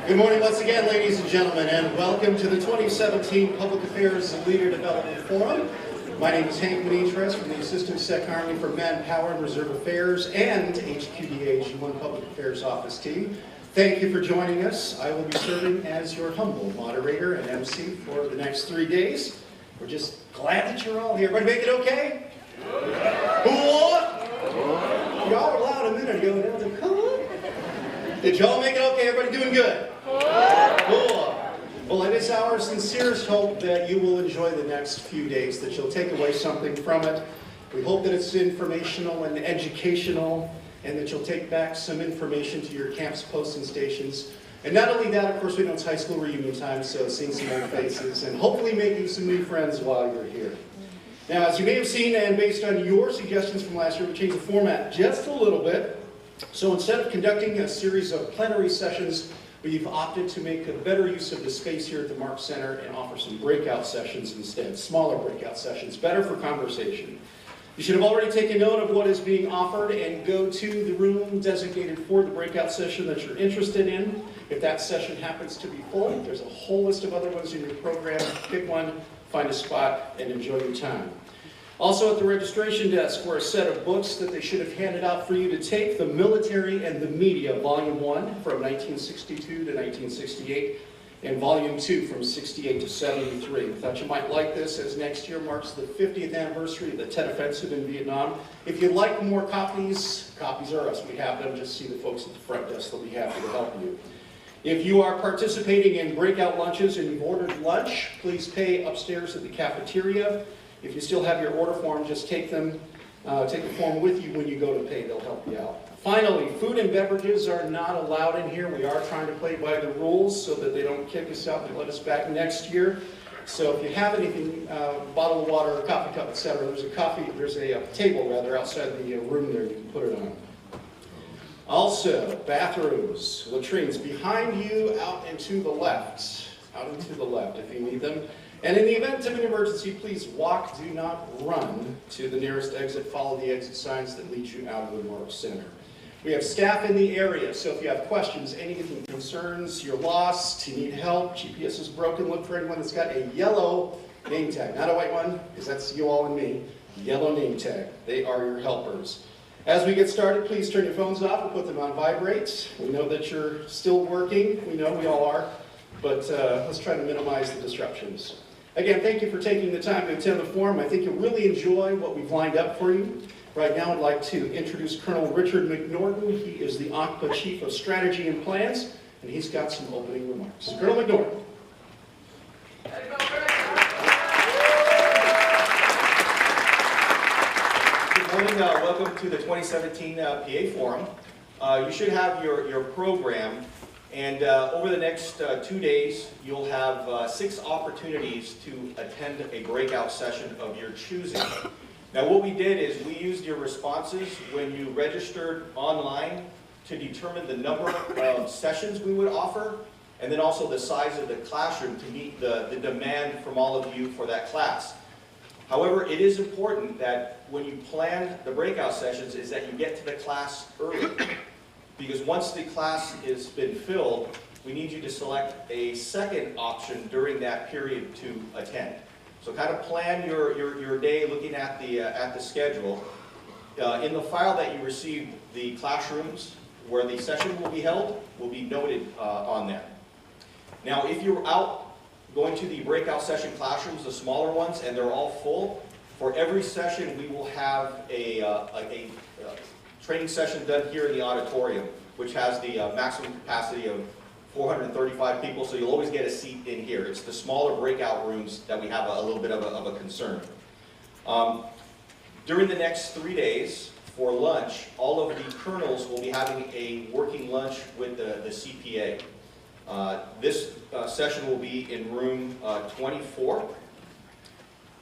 Good morning once again, ladies and gentlemen, and welcome to the 2017 Public Affairs Leader Development Forum. My name is Hank Manitras from the Assistant Sec Army for Manpower and Reserve Affairs and HQDA G1 Public Affairs Office team. Thank you for joining us. I will be serving as your humble moderator and MC for the next 3 days. We're just glad that you're all here. Everybody make it okay? What? Y'all were loud a minute ago. Now it's like, did y'all make it okay? Everybody doing good? Cool. Well, it is our sincerest hope that you will enjoy the next few days, that you'll take away something from it. We hope that it's informational and educational, and that you'll take back some information to your camps, posts, and stations. And not only that, of course, we know it's high school reunion time, so seeing some old faces, and hopefully making some new friends while you're here. Now, as you may have seen, and based on your suggestions from last year, we changed the format just a little bit. So instead of conducting a series of plenary sessions, we've opted to make a better use of the space here at the Mark Center and offer some breakout sessions instead, smaller breakout sessions, better for conversation. You should have already taken note of what is being offered and go to the room designated for the breakout session that you're interested in. If that session happens to be full, there's a whole list of other ones in your program. Pick one, find a spot, and enjoy your time. Also at the registration desk were a set of books that they should have handed out for you to take. The Military and the Media, Volume 1 from 1962 to 1968, and Volume 2 from 68 to 73. We thought you might like this, as next year marks the 50th anniversary of the Tet Offensive in Vietnam. If you'd like more copies, copies are us. We have them. Just see the folks at the front desk. They'll be happy to help you. If you are participating in breakout lunches and you've ordered lunch, please pay upstairs at the cafeteria. If you still have your order form, just take the form with you when you go to pay. They'll help you out. Finally, food and beverages are not allowed in here. We are trying to play by the rules so that they don't kick us out and let us back next year. So if you have anything, bottle of water, coffee cup, etc., there's a table outside the room there. You can put it on. Also, bathrooms, latrines behind you, out and to the left. Out and to the left if you need them. And in the event of an emergency, please walk, do not run to the nearest exit. Follow the exit signs that lead you out of the Mark Center. We have staff in the area, so if you have questions, anything concerns, you're lost, you need help, GPS is broken, look for anyone that's got a yellow name tag. Not a white one, because that's you all and me. Yellow name tag. They are your helpers. As we get started, please turn your phones off and put them on vibrate. We know that you're still working. We know we all are. But let's try to minimize the disruptions. Again, thank you for taking the time to attend the forum. I think you'll really enjoy what we've lined up for you. Right now, I'd like to introduce Colonel Richard McNorton. He is the OCPA Chief of Strategy and Plans, and he's got some opening remarks. Colonel McNorton. Good morning. Welcome to the 2017 PA Forum. You should have your program. And over the next 2 days, you'll have 6 opportunities to attend a breakout session of your choosing. Now what we did is we used your responses when you registered online to determine the number of sessions we would offer, and then also the size of the classroom to meet the demand from all of you for that class. However, it is important that when you plan the breakout sessions is that you get to the class early. Because once the class has been filled, we need you to select a second option during that period to attend. So kind of plan your day looking at the schedule. In the file that you received, the classrooms where the session will be held will be noted on there. Now, if you're out going to the breakout session classrooms, the smaller ones, and they're all full, for every session we will have a training session done here in the auditorium, which has the maximum capacity of 435 people, so you'll always get a seat in here. It's the smaller breakout rooms that we have a little bit of a concern. During the next 3 days, for lunch, all of the colonels will be having a working lunch with the CPA. This session will be in room 24.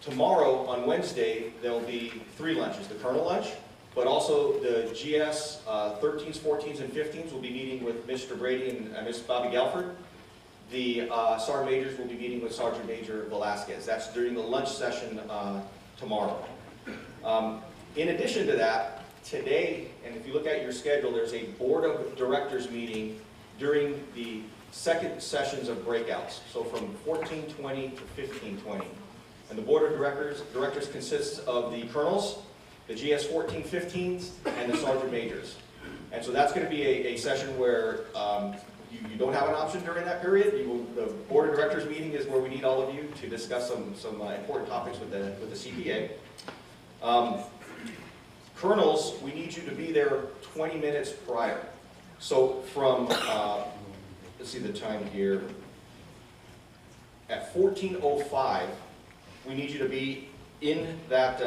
Tomorrow, on Wednesday, there'll be 3 lunches. The colonel lunch, but also the GS 13s, 14s, and 15s will be meeting with Mr. Brady and Ms. Bobby Galford. The Sergeant Majors will be meeting with Sergeant Major Velasquez. That's during the lunch session tomorrow. In addition to that, today, and if you look at your schedule, there's a Board of Directors meeting during the second sessions of breakouts, so from 1420 to 1520. And the board of directors consists of the colonels, the GS 1415s, and the sergeant majors. And so that's going to be a session where you don't have an option during that period. The board of directors meeting is where we need all of you to discuss some important topics with the CPA. Colonels, we need you to be there 20 minutes prior. So from, let's see the time here, at 14:05, we need you to be in that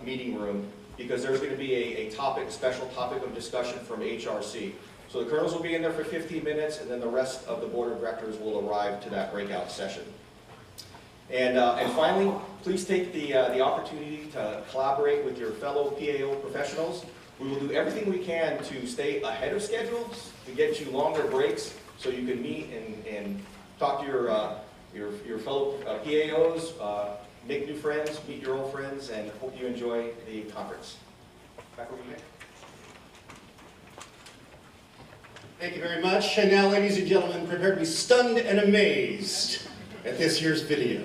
meeting room because there's going to be a special topic of discussion from HRC. So the colonels will be in there for 15 minutes, and then the rest of the board of directors will arrive to that breakout session. And finally, please take the opportunity to collaborate with your fellow PAO professionals. We will do everything we can to stay ahead of schedules, to get you longer breaks so you can meet and talk to your fellow PAOs, make new friends, meet your old friends, and hope you enjoy the conference. Back over to you, Nick. Thank you very much. And now, ladies and gentlemen, prepare to be stunned and amazed at this year's video.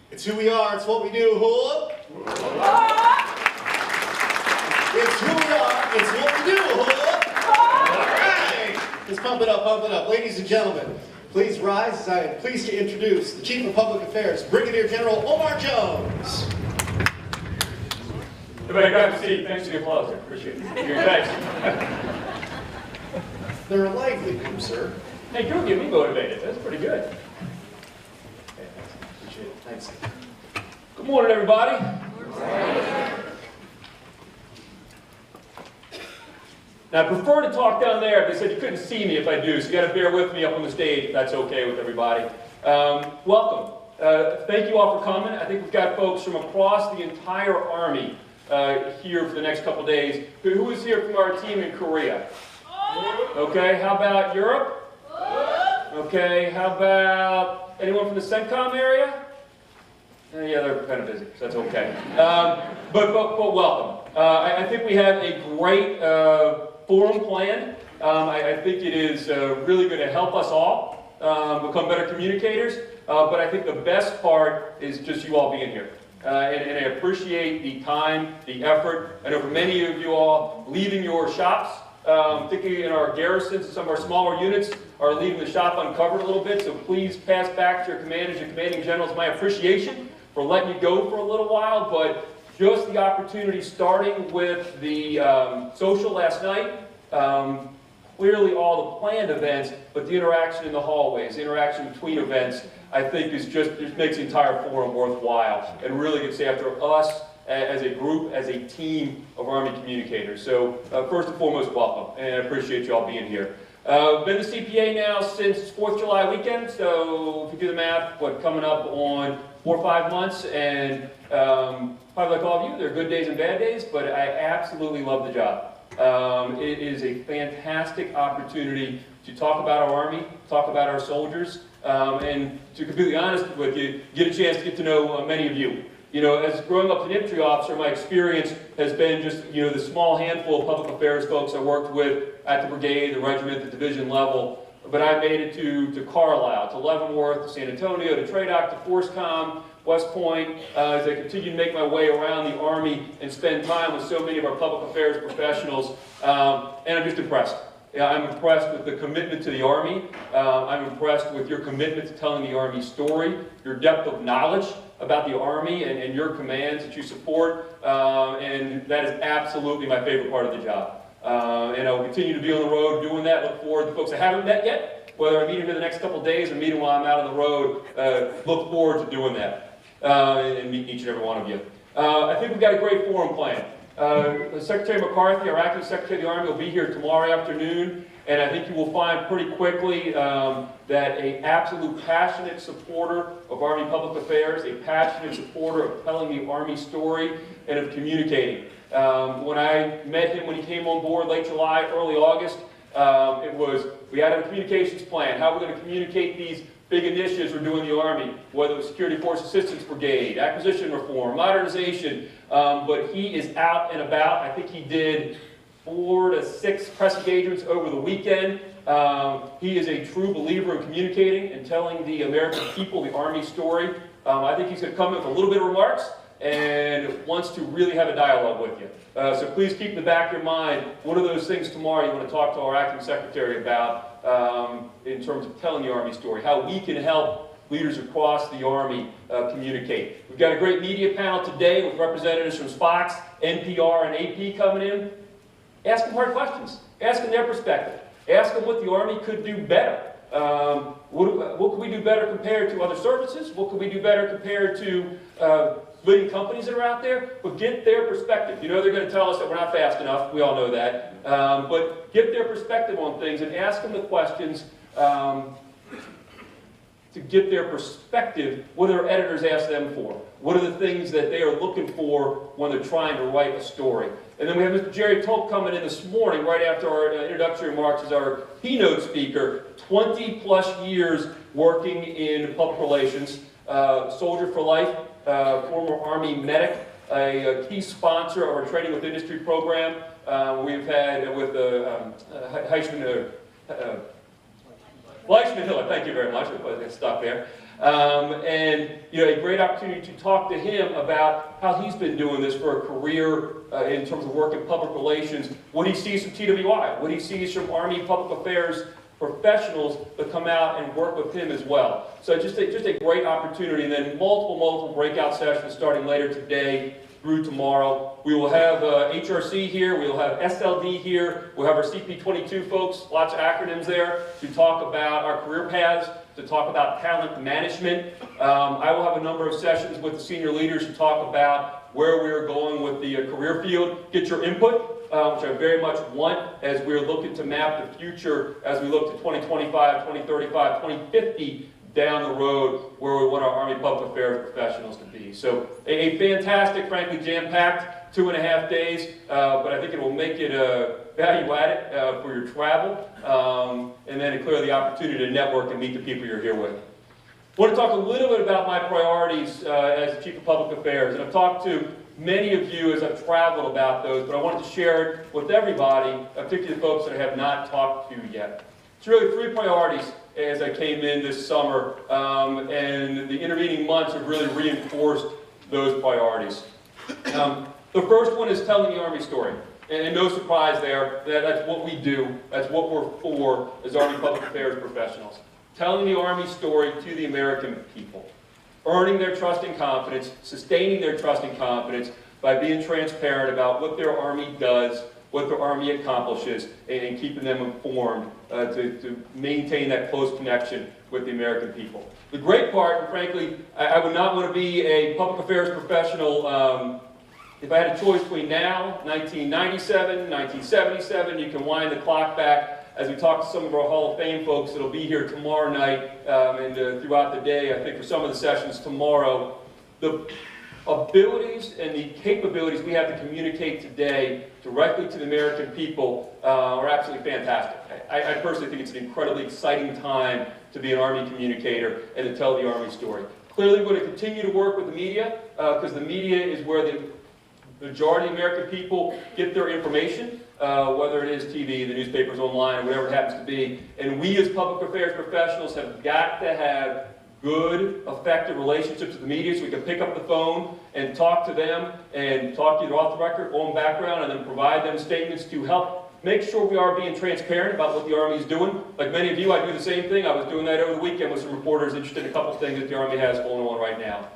It's who we are, it's what we do. Hold up. It's who we are, it's what we do. Hold up. All right. Let's pump it up, pump it up. Ladies and gentlemen, please rise as I am pleased to introduce the Chief of Public Affairs, Brigadier General Omar Jones. Everybody grab a seat. Thanks for the applause. I appreciate it. Thanks. They're a lively group, sir. Hey, you'll get me motivated. That's pretty good. Appreciate it. Thanks. Good morning, everybody. Now, I prefer to talk down there. They said you couldn't see me if I do, so you got to bear with me up on the stage if that's okay with everybody. Welcome. Thank you all for coming. I think we've got folks from across the entire Army here for the next couple days. Who is here from our team in Korea? Okay, how about Europe? Okay, how about anyone from the CENTCOM area? Yeah, they're kind of busy, so that's okay. But welcome. I think we have a great forum planned. I think it is really going to help us all become better communicators. But I think the best part is just you all being here. And I appreciate the time, the effort. I know for many of you all leaving your shops, particularly in our garrisons and some of our smaller units, are leaving the shop uncovered a little bit. So please pass back to your commanders, your commanding generals, my appreciation for letting you go for a little while. But just the opportunity, starting with the social last night, clearly all the planned events, but the interaction in the hallways, the interaction between events, I think is just makes the entire forum worthwhile and really gets after us as a group, as a team of Army communicators. So first and foremost, welcome, and I appreciate you all being here. Been the CPA now since 4th of July weekend, so if you do the math, coming up on 4 or 5 months, and probably like all of you, there are good days and bad days, but I absolutely love the job. It is a fantastic opportunity to talk about our Army, talk about our soldiers, and to be completely honest with you, get a chance to get to know many of you. You know, as growing up as an infantry officer, my experience has been just, you know, the small handful of public affairs folks I worked with at the brigade, the regiment, the division level. But I made it to Carlisle, to Leavenworth, to San Antonio, to TRADOC, to FORSCOM, West Point, as I continue to make my way around the Army and spend time with so many of our public affairs professionals, and I'm just impressed. Yeah, I'm impressed with the commitment to the Army. I'm impressed with your commitment to telling the Army story, your depth of knowledge about the Army and your commands that you support, and that is absolutely my favorite part of the job. And I will continue to be on the road doing that. Look forward to folks I haven't met yet, whether I meet them in the next couple of days or meet them while I'm out on the road. Look forward to doing that and meeting each and every one of you. I think we've got a great forum planned. Secretary McCarthy, our acting Secretary of the Army, will be here tomorrow afternoon, and I think you will find pretty quickly that an absolute passionate supporter of Army public affairs, a passionate supporter of telling the Army story and of communicating. When I met him when he came on board late July, early August, it was, we had a communications plan. How are we going to communicate these big initiatives we're doing in the Army, whether it was Security Force Assistance Brigade, acquisition reform, modernization, but he is out and about. I think he did 4 to 6 press engagements over the weekend. He is a true believer in communicating and telling the American people the Army story. I think he's going to come in with a little bit of remarks and wants to really have a dialogue with you. So please keep in the back of your mind, what are those things tomorrow you want to talk to our acting secretary about in terms of telling the Army story, how we can help leaders across the Army communicate. We've got a great media panel today with representatives from Fox, NPR, and AP coming in. Ask them hard questions. Ask them their perspective. Ask them what the Army could do better. What could we do better compared to other services? What could we do better compared to leading companies that are out there? But get their perspective. You know they're going to tell us that we're not fast enough. We all know that. But get their perspective on things and ask them the questions to get their perspective. What do their editors ask them for? What are the things that they are looking for when they're trying to write a story? And then we have Mr. Jerry Tolk coming in this morning, right after our introductory remarks, as our keynote speaker. 20-plus years working in public relations, soldier for life, former Army medic, a key sponsor of our Training with Industry program. We've had with Fleischman Hiller, thank you very much. I got stuck there. And you know, a great opportunity to talk to him about how he's been doing this for a career in terms of work in public relations, what he sees from TWI, what he sees from Army public affairs professionals that come out and work with him as well. So just a great opportunity, and then multiple breakout sessions starting later today through tomorrow. We will have HRC here, we will have SLD here, we'll have our CP22 folks, lots of acronyms there, to talk about our career paths, to talk about talent management. I will have a number of sessions with the senior leaders to talk about where we're going with the career field. Get your input, which I very much want as we're looking to map the future as we look to 2025, 2035, 2050 down the road where we want our Army public affairs professionals to be. So a fantastic, frankly, jam-packed 2.5 days, but I think it will make it value-added for your travel, and then clearly the opportunity to network and meet the people you're here with. I want to talk a little bit about my priorities as the Chief of Public Affairs, and I've talked to many of you as I've traveled about those, but I wanted to share it with everybody, particularly the folks that I have not talked to yet. It's really 3 priorities as I came in this summer, and the intervening months have really reinforced those priorities. The first one is telling the Army story. And no surprise there, that's what we do, that's what we're for as Army Public Affairs professionals. Telling the Army story to the American people. Earning their trust and confidence, sustaining their trust and confidence by being transparent about what their Army does, what their Army accomplishes, and keeping them informed to maintain that close connection with the American people. The great part, and frankly, I would not want to be a public affairs professional if I had a choice between now, 1997, 1977. You can wind the clock back as we talk to some of our Hall of Fame folks that'll be here tomorrow night and throughout the day, I think for some of the sessions tomorrow. The abilities and the capabilities we have to communicate today directly to the American people are absolutely fantastic. I personally think it's an incredibly exciting time to be an Army communicator and to tell the Army story. Clearly, we're going to continue to work with the media, because the media is where the majority of American people get their information, whether it is TV, the newspapers, online, or whatever it happens to be. And we as public affairs professionals have got to have good, effective relationships with the media so we can pick up the phone and talk to them and talk either off the record, on background, and then provide them statements to help make sure we are being transparent about what the Army is doing. Like many of you, I do the same thing. I was doing that over the weekend with some reporters interested in a couple of things that the Army has going on right now.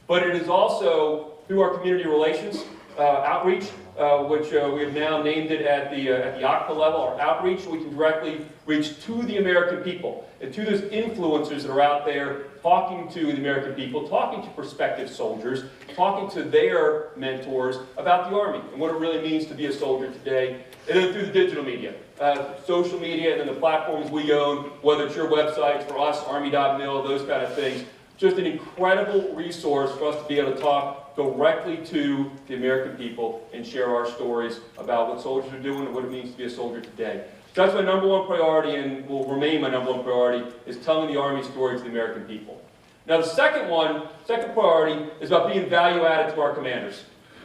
But it is also through our community relations outreach, which we have now named it at the OCPA level, our outreach. We can directly reach to the American people and to those influencers that are out there talking to the American people, talking to prospective soldiers, talking to their mentors about the Army and what it really means to be a soldier today. And then through the digital media, social media, and then the platforms we own, whether it's your websites, for us, Army.mil, those kind of things. Just an incredible resource for us to be able to talk directly to the American people and share our stories about what soldiers are doing and what it means to be a soldier today. So that's my number one priority, and will remain my number one priority, is telling the Army story to the American people. Now the second priority is about being value added to our commanders.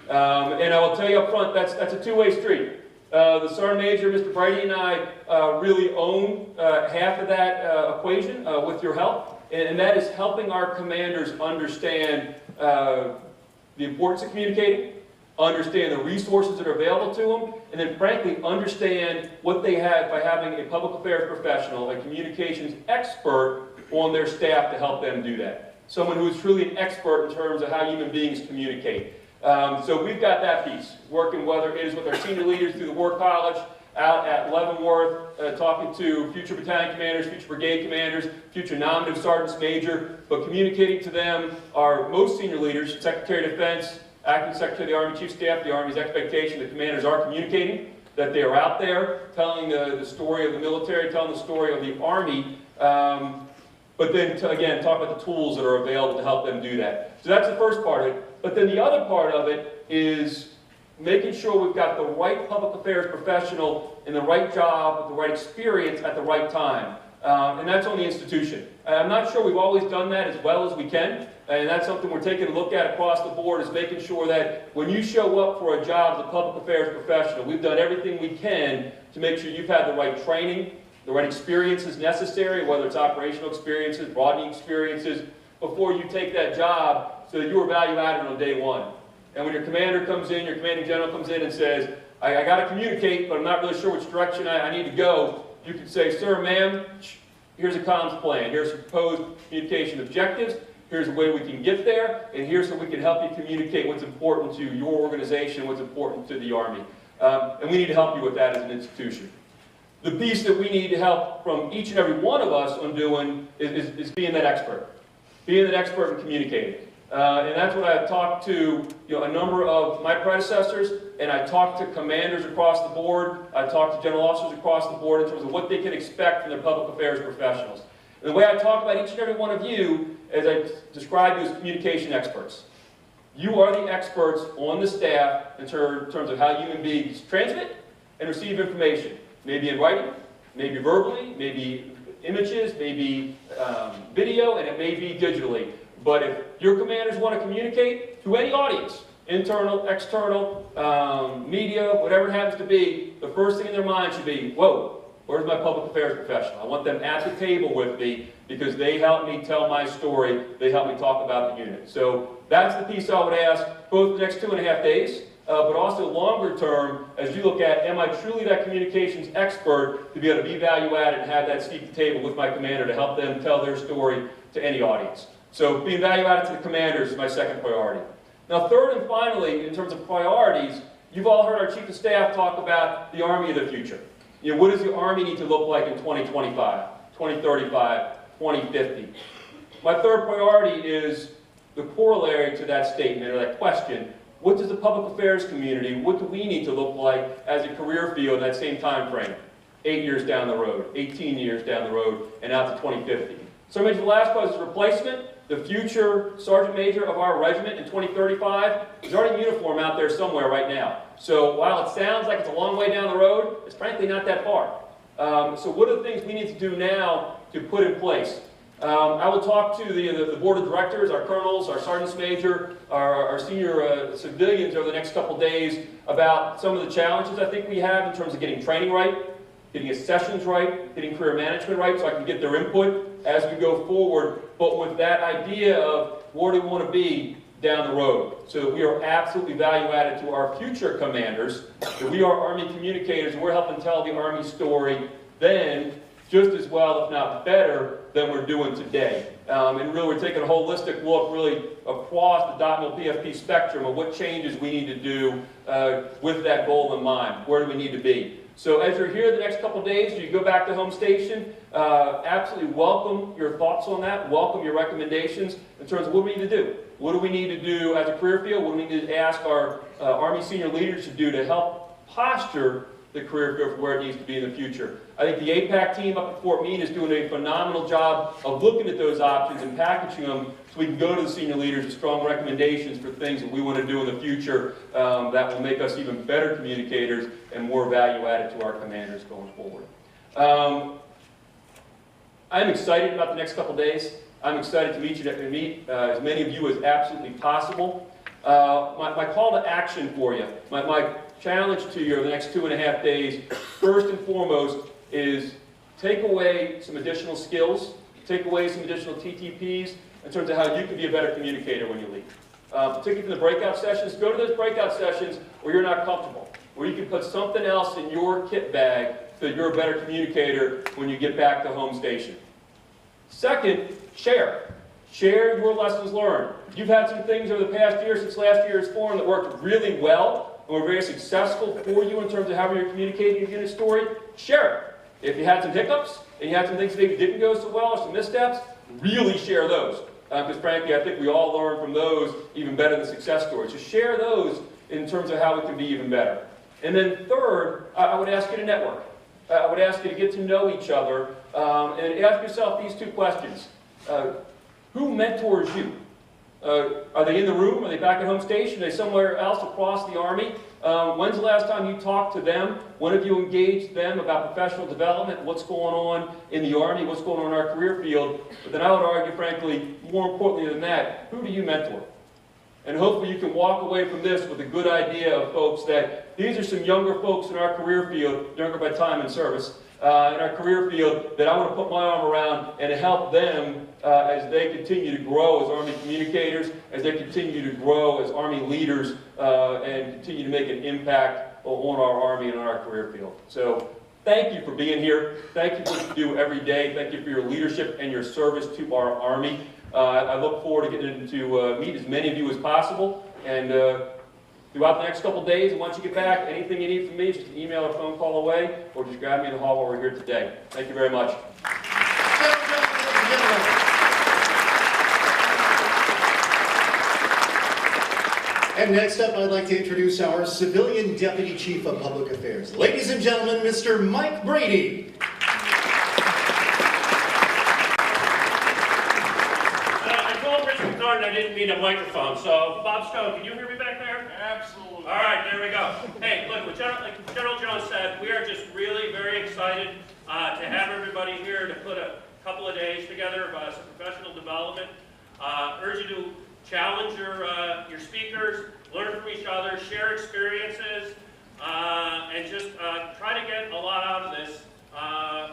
And I will tell you up front, that's a two-way street. The Sergeant Major, Mr. Brady, and I really own half of that equation with your help. And that is helping our commanders understand the importance of communicating, understand the resources that are available to them, and then frankly understand what they have by having a public affairs professional, a communications expert on their staff to help them do that. Someone who is truly an expert in terms of how human beings communicate. So we've got that piece, working whether it is with our senior leaders through the War College, out at Leavenworth, talking to future battalion commanders, future brigade commanders, future nominative sergeants major, but communicating to them, our most senior leaders, Secretary of Defense, Acting Secretary of the Army, Chief of Staff, the Army's expectation that commanders are communicating, that they are out there telling the story of the military, telling the story of the Army, but then again, talk about the tools that are available to help them do that. So that's the first part of it. But then the other part of it is making sure we've got the right public affairs professional in the right job, with the right experience at the right time. And that's on the institution. I'm not sure we've always done that as well as we can, and that's something we're taking a look at across the board, is making sure that when you show up for a job as a public affairs professional, we've done everything we can to make sure you've had the right training, the right experiences necessary, whether it's operational experiences, broadening experiences, before you take that job, so that you are value added on day one. And when your commander comes in, your commanding general comes in and says, I got to communicate, but I'm not really sure which direction I need to go, you can say, sir, ma'am, here's a comms plan. Here's some proposed communication objectives. Here's a way we can get there. And here's how we can help you communicate what's important to your organization, what's important to the Army. And we need to help you with that as an institution. The piece that we need to help from each and every one of us on doing is being that expert. Being that expert in communicating. And that's what I've talked to a number of my predecessors, and I talked to commanders across the board, I talked to general officers across the board in terms of what they can expect from their public affairs professionals. And the way I talk about each and every one of you, as I describe you as communication experts. You are the experts on the staff in terms of how human beings transmit and receive information. Maybe in writing, maybe verbally, maybe images, maybe video, and it may be digitally. But if your commanders want to communicate to any audience, internal, external, media, whatever it happens to be, the first thing in their mind should be, whoa, where's my public affairs professional? I want them at the table with me because they help me tell my story, they help me talk about the unit. So that's the piece I would ask, both the next 2.5 days, but also longer term, as you look at, am I truly that communications expert to be able to be value added and have that seat at the table with my commander to help them tell their story to any audience. So being value added to the commanders is my second priority. Now third and finally, in terms of priorities, you've all heard our Chief of Staff talk about the Army of the future. What does the Army need to look like in 2025, 2035, 2050? My third priority is the corollary to that statement or that question. What does the public affairs community, what do we need to look like as a career field in that same time frame? 8 years down the road, 18 years down the road, and out to 2050. So Major Velasquez's replacement, the future Sergeant Major of our regiment in 2035, is already in uniform out there somewhere right now. So while it sounds like it's a long way down the road, it's frankly not that far. So what are the things we need to do now to put in place? I will talk to the board of directors, our colonels, our sergeants major, our senior civilians over the next couple days about some of the challenges I think we have in terms of getting training right, getting his sessions right, getting career management right, so I can get their input as we go forward, but with that idea of where do we want to be down the road, so that we are absolutely value added to our future commanders, that we are Army communicators, and we're helping tell the Army story then just as well, if not better, than we're doing today. And really, we're taking a holistic look really across the .mil PFP spectrum of what changes we need to do with that goal in mind. Where do we need to be? So as you're here the next couple of days, you go back to home station, absolutely welcome your thoughts on that, welcome your recommendations in terms of what we need to do. What do we need to do as a career field? What do we need to ask our Army senior leaders to do to help posture the career field for where it needs to be in the future? I think the APAC team up at Fort Meade is doing a phenomenal job of looking at those options and packaging them so we can go to the senior leaders with strong recommendations for things that we want to do in the future that will make us even better communicators and more value added to our commanders going forward. I'm excited about the next couple days. I'm excited to meet as many of you as absolutely possible. My call to action for you, my challenge to you over the next 2.5 days, first and foremost, is take away some additional skills, take away some additional TTPs in terms of how you can be a better communicator when you leave. Particularly from the breakout sessions, go to those breakout sessions where you're not comfortable, where you can put something else in your kit bag so that you're a better communicator when you get back to home station. Second, share. Share your lessons learned. If you've had some things over the past year since last year's forum that worked really well and were very successful for you in terms of how you're communicating your unit story, share it. If you had some hiccups and you had some things that maybe didn't go so well or some missteps, really share those. Because frankly, I think we all learn from those even better than success stories. So share those in terms of how it can be even better. And then third, I would ask you to network. I would ask you to get to know each other and ask yourself these 2 questions. Who mentors you? Are they in the room? Are they back at home station? Are they somewhere else across the Army? When's the last time you talked to them? When have you engaged them about professional development? What's going on in the Army? What's going on in our career field? But then I would argue, frankly, more importantly than that, who do you mentor? And hopefully you can walk away from this with a good idea of folks that these are some younger folks in our career field, younger by time and service, in our career field that I want to put my arm around and help them as they continue to grow as Army communicators, as they continue to grow as Army leaders, and continue to make an impact on our Army and on our career field. So thank you for being here. Thank you for what you do every day. Thank you for your leadership and your service to our Army. I look forward to getting to meet as many of you as possible. And throughout the next couple of days, and once you get back, anything you need from me, just an email or phone call away, or just grab me in the hall while we're here today. Thank you very much. And next up, I'd like to introduce our Civilian Deputy Chief of Public Affairs. Ladies and gentlemen, Mr. Mike Brady. I didn't need a microphone, so Bob Stone, can you hear me back there? Absolutely. All right, there we go. Hey, look, like General Jones said, we are just really very excited to have everybody here to put a couple of days together of some professional development. Urge you to challenge your speakers, learn from each other, share experiences, and just try to get a lot out of this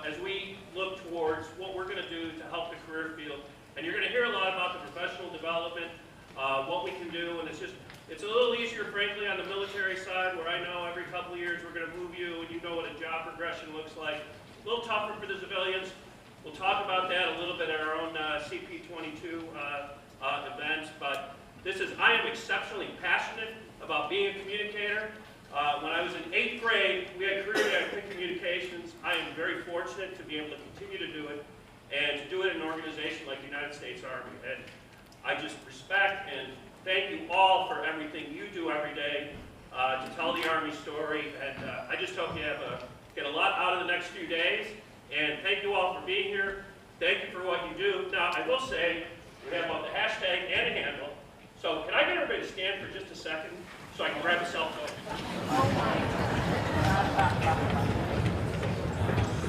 as we look towards what we're going to do to help the career field. And you're going to hear a lot about the professional development, what we can do, and it's a little easier, frankly, on the military side, where I know every couple of years we're going to move you, and you know what a job progression looks like. A little tougher for the civilians. We'll talk about that a little bit at our own CP22 events, but I am exceptionally passionate about being a communicator. When I was in 8th grade, we had career in communications. I am very fortunate to be able to continue to do it, and to do it in an organization like the United States Army. And I just respect and thank you all for everything you do every day to tell the Army story. And I just hope you get a lot out of the next few days. And thank you all for being here. Thank you for what you do. Now, I will say, we have both the hashtag and a handle. So can I get everybody to stand for just a second so I can grab a cell phone?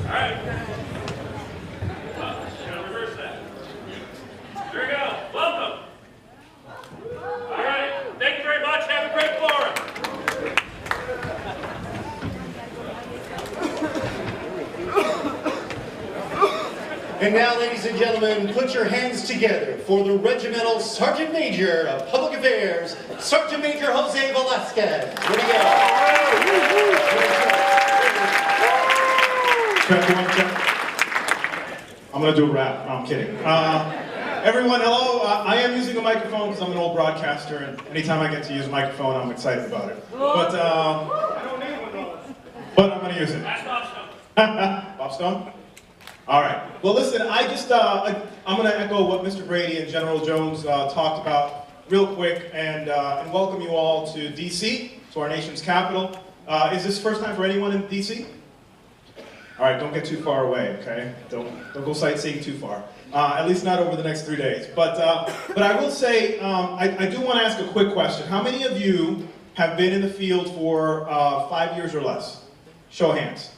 All right. Can I reverse that? And now, ladies and gentlemen, put your hands together for the Regimental Sergeant Major of Public Affairs, Sergeant Major Jose Velasquez. Here we go. Check, one, check. I'm going to do a rap. No, I'm kidding. Everyone, hello. I am using a microphone because I'm an old broadcaster, and anytime I get to use a microphone, I'm excited about it. But I'm going to use it. That's Bob Stone. Bob Stone? All right. Well, listen, I'm going to echo what Mr. Brady and General Jones talked about real quick and welcome you all to D.C., to our nation's capital. Is this first time for anyone in D.C.? All right, don't get too far away, okay? Don't go sightseeing too far. At least not over the next 3 days. But I will say, I do want to ask a quick question. How many of you have been in the field for 5 years or less? Show of hands.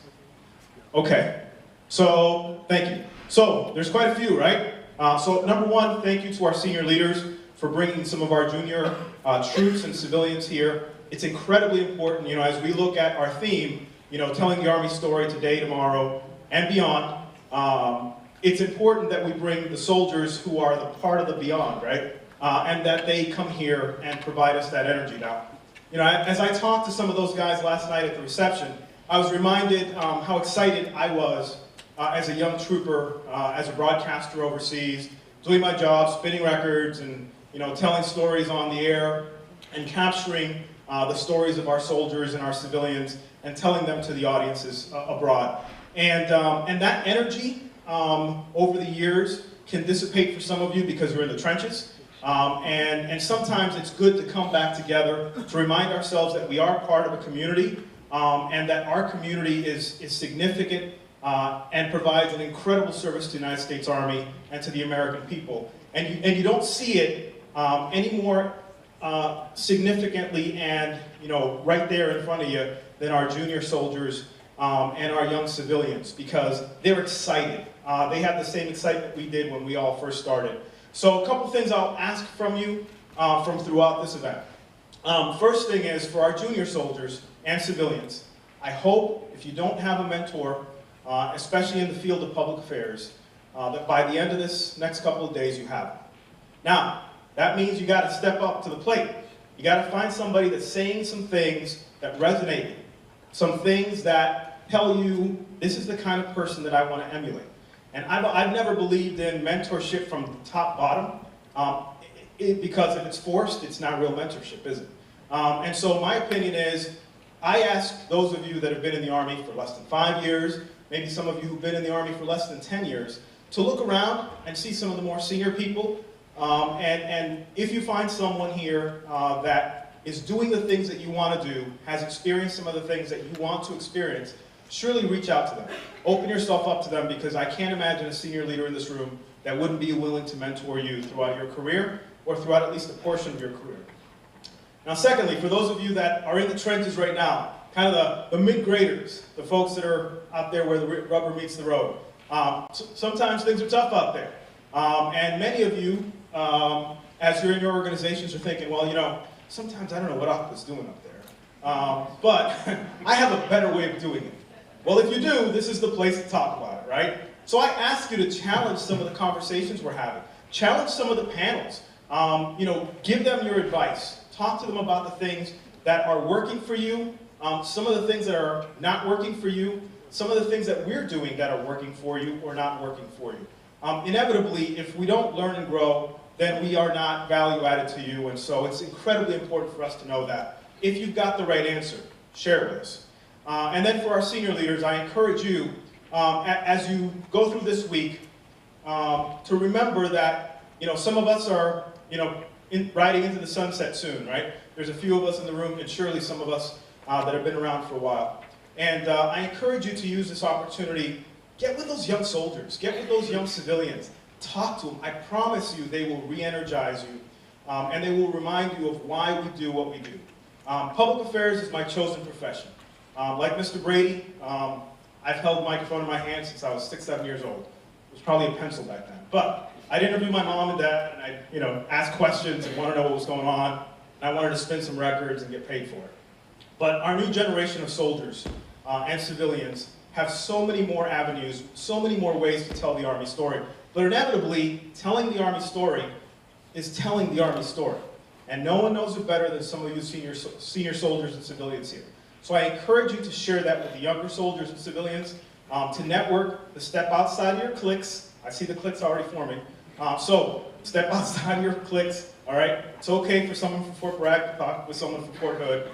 Okay. So, thank you. So, there's quite a few, right? So, number one, thank you to our senior leaders for bringing some of our junior troops and civilians here. It's incredibly important, you know, as we look at our theme, you know, telling the Army story today, tomorrow, and beyond. It's important that we bring the soldiers who are the part of the beyond, right? And that they come here and provide us that energy. Now, you know, as I talked to some of those guys last night at the reception, I was reminded how excited I was as a young trooper, as a broadcaster overseas, doing my job, spinning records, and, you know, telling stories on the air, and capturing the stories of our soldiers and our civilians, and telling them to the audiences abroad. And that energy over the years can dissipate for some of you because you're in the trenches. And sometimes it's good to come back together to remind ourselves that we are part of a community and that our community is significant and provides an incredible service to the United States Army and to the American people. And you don't see it any more significantly and, you know, right there in front of you than our junior soldiers and our young civilians, because they're excited. They have the same excitement we did when we all first started. So a couple things I'll ask from you from throughout this event. First thing is, for our junior soldiers and civilians, I hope if you don't have a mentor, especially in the field of public affairs, that by the end of this next couple of days you have one. Now, that means you got to step up to the plate. You got to find somebody that's saying some things that resonate, some things that tell you, this is the kind of person that I want to emulate. And I've never believed in mentorship from top bottom, because if it's forced, it's not real mentorship, is it? And so my opinion is, I ask those of you that have been in the Army for less than 5 years, maybe some of you who've been in the Army for less than 10 years, to look around and see some of the more senior people. And if you find someone here that is doing the things that you want to do, has experienced some of the things that you want to experience, surely reach out to them. Open yourself up to them, because I can't imagine a senior leader in this room that wouldn't be willing to mentor you throughout your career, or throughout at least a portion of your career. Now secondly, for those of you that are in the trenches right now, kind of the mid-graders, the folks that are out there where the rubber meets the road, sometimes things are tough out there. And many of you, as you're in your organizations, are thinking, well, you know, sometimes I don't know what Aqua's doing up there. But I have a better way of doing it. Well, if you do, this is the place to talk about it, right? So I ask you to challenge some of the conversations we're having. Challenge some of the panels. You know, give them your advice. Talk to them about the things that are working for you, some of the things that are not working for you, some of the things that we're doing that are working for you or not working for you. Inevitably, if we don't learn and grow, then we are not value added to you, and so it's incredibly important for us to know that. If you've got the right answer, share it with us. And then for our senior leaders, I encourage you, as you go through this week, to remember that, you know, some of us are, you know, riding into the sunset soon, right? There's a few of us in the room, and surely some of us that have been around for a while. And I encourage you to use this opportunity. Get with those young soldiers. Get with those young civilians. Talk to them. I promise you they will re-energize you, and they will remind you of why we do what we do. Public affairs is my chosen profession. Like Mr. Brady, I've held a microphone in my hand since I was 6, 7 years old. It was probably a pencil back then. But I'd interview my mom and dad, and I'd, you know, ask questions and want to know what was going on. And I wanted to spin some records and get paid for it. But our new generation of soldiers and civilians have so many more avenues, so many more ways to tell the Army story. But inevitably, telling the Army story is telling the Army story. And no one knows it better than some of you senior soldiers and civilians here. So I encourage you to share that with the younger soldiers and civilians, to network, to step outside of your cliques. I see the cliques already forming. So step outside of your cliques, all right? It's okay for someone from Fort Bragg to talk with someone from Fort Hood.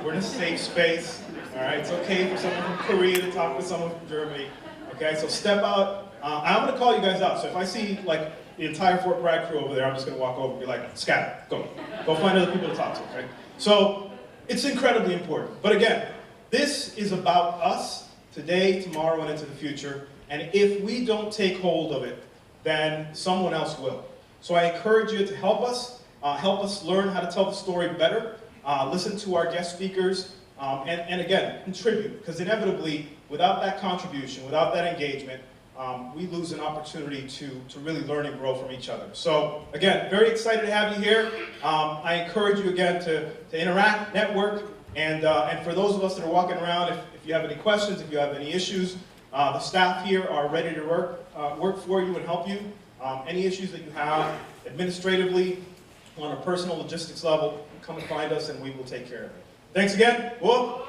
We're in a safe space, all right? It's okay for someone from Korea to talk with someone from Germany, okay? So step out. I'm gonna call you guys out. So if I see like the entire Fort Bragg crew over there, I'm just gonna walk over and be like, scatter, go. Go find other people to talk to, okay? So it's incredibly important. But again, this is about us today, tomorrow, and into the future. And if we don't take hold of it, then someone else will. So I encourage you to help us learn how to tell the story better, listen to our guest speakers, and again, contribute. Because inevitably, without that contribution, without that engagement, we lose an opportunity to really learn and grow from each other. So again, very excited to have you here. I encourage you again to interact, network, and for those of us that are walking around, if you have any questions, if you have any issues, the staff here are ready to work for you and help you. Any issues that you have administratively, on a personal logistics level, come and find us and we will take care of it. Thanks again. Whoop.